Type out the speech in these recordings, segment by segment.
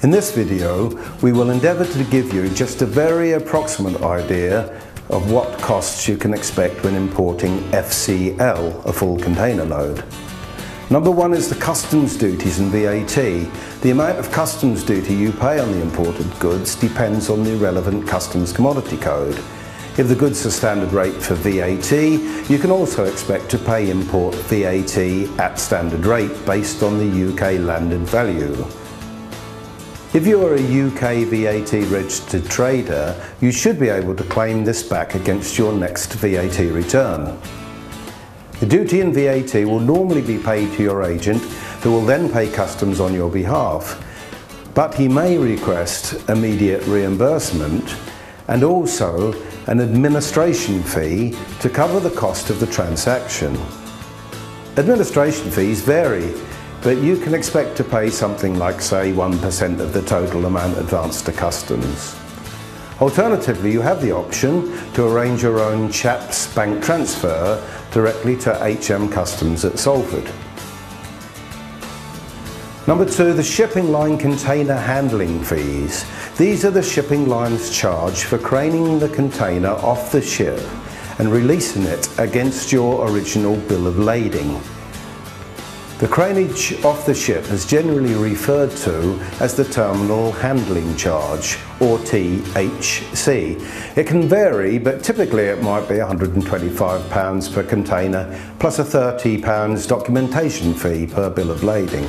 In this video, we will endeavour to give you just a very approximate idea of what costs you can expect when importing FCL, a full container load. Number one is the customs duties and VAT. The amount of customs duty you pay on the imported goods depends on the relevant customs commodity code. If the goods are standard rate for VAT, you can also expect to pay import VAT at standard rate based on the UK landed value. If you are a UK VAT registered trader, you should be able to claim this back against your next VAT return. The duty and VAT will normally be paid to your agent, who will then pay customs on your behalf, but he may request immediate reimbursement and also an administration fee to cover the cost of the transaction. Administration fees vary, but you can expect to pay something like, say, 1% of the total amount advanced to customs. Alternatively, you have the option to arrange your own CHAPS bank transfer directly to HM Customs at Salford. Number two, the shipping line container handling fees. These are the shipping line's charge for craning the container off the ship and releasing it against your original bill of lading. The cranage off the ship is generally referred to as the terminal handling charge, or THC. It can vary, but typically it might be £125 per container plus a £30 documentation fee per bill of lading.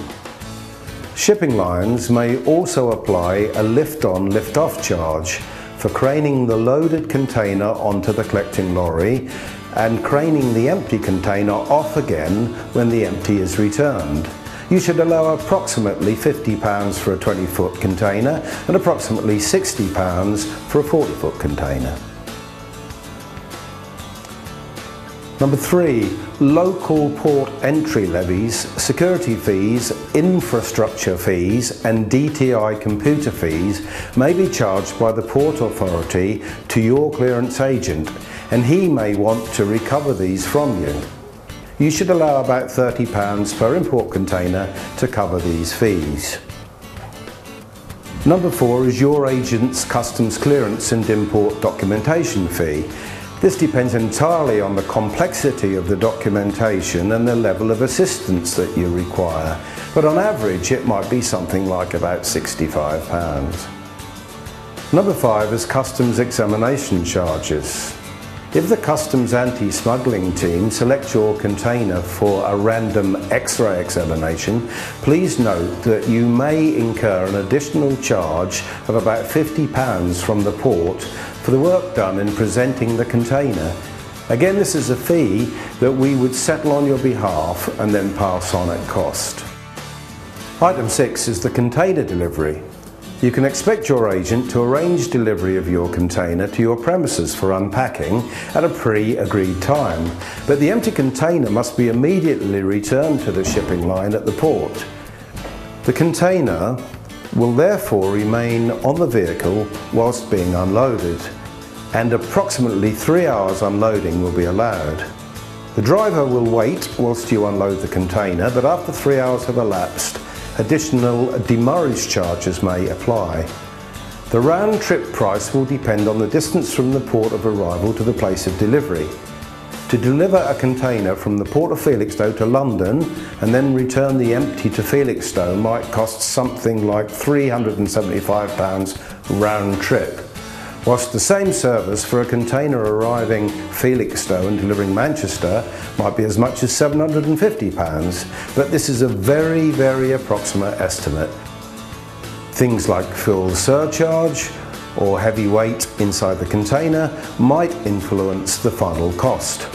Shipping lines may also apply a lift-on, lift-off charge for craning the loaded container onto the collecting lorry and craning the empty container off again when the empty is returned. You should allow approximately £50 for a 20-foot container and approximately £60 for a 40-foot container. Number three, local port entry levies, security fees, infrastructure fees and DTI computer fees may be charged by the port authority to your clearance agent, and he may want to recover these from you. You should allow about £30 per import container to cover these fees. Number four is your agent's customs clearance and import documentation fee. This depends entirely on the complexity of the documentation and the level of assistance that you require, but on average it might be something like about £65. Number five is customs examination charges. If the customs anti-smuggling team select your container for a random X-ray examination, please note that you may incur an additional charge of about £50 from the port for the work done in presenting the container. Again, this is a fee that we would settle on your behalf and then pass on at cost. Item 6 is the container delivery. You can expect your agent to arrange delivery of your container to your premises for unpacking at a pre-agreed time, but the empty container must be immediately returned to the shipping line at the port. The container will therefore remain on the vehicle whilst being unloaded, and approximately 3 hours unloading will be allowed. The driver will wait whilst you unload the container, but after 3 hours have elapsed, additional demurrage charges may apply. The round trip price will depend on the distance from the port of arrival to the place of delivery. To deliver a container from the port of Felixstowe to London and then return the empty to Felixstowe might cost something like £375 round trip, whilst the same service for a container arriving Felixstowe and delivering Manchester might be as much as £750, but this is a very, very approximate estimate. Things like fuel surcharge or heavy weight inside the container might influence the final cost.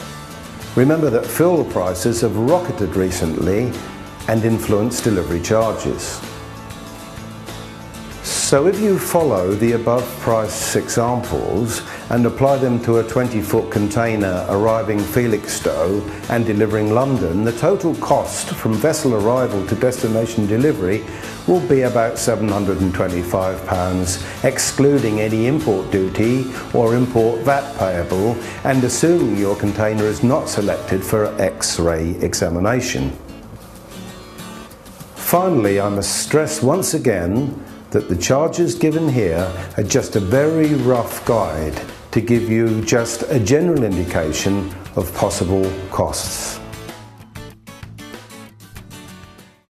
Remember that fuel prices have rocketed recently and influence delivery charges. So if you follow the above price examples and apply them to a 20-foot container arriving Felixstowe and delivering London, the total cost from vessel arrival to destination delivery will be about £725, excluding any import duty or import VAT payable, and assuming your container is not selected for X-ray examination. Finally, I must stress once again that the charges given here are just a very rough guide to give you just a general indication of possible costs.